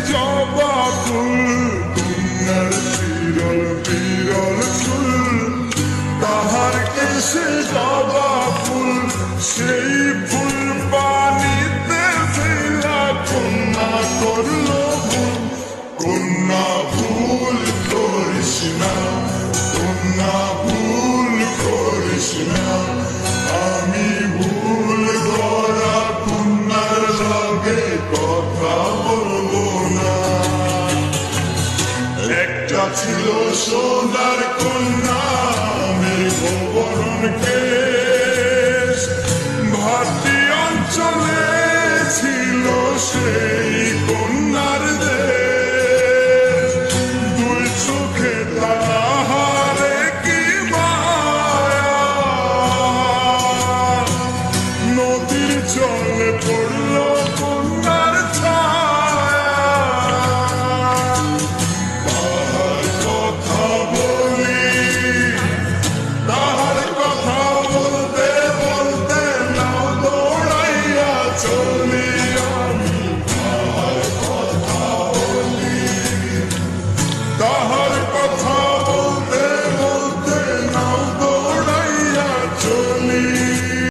জবা ফুল কন্যার বিরল বিরল চুল তাহার কেশে জবা ফুল সেই ফুল পানিতে ফেলা কন্যা করলো ভুল কন্যা ভুল করিস না কন্যা ভুল করিস না আমি ভুল করা কন্যার লগে কথা বলবো না একটা ছিল সোনার কন্যা মেঘ বরণ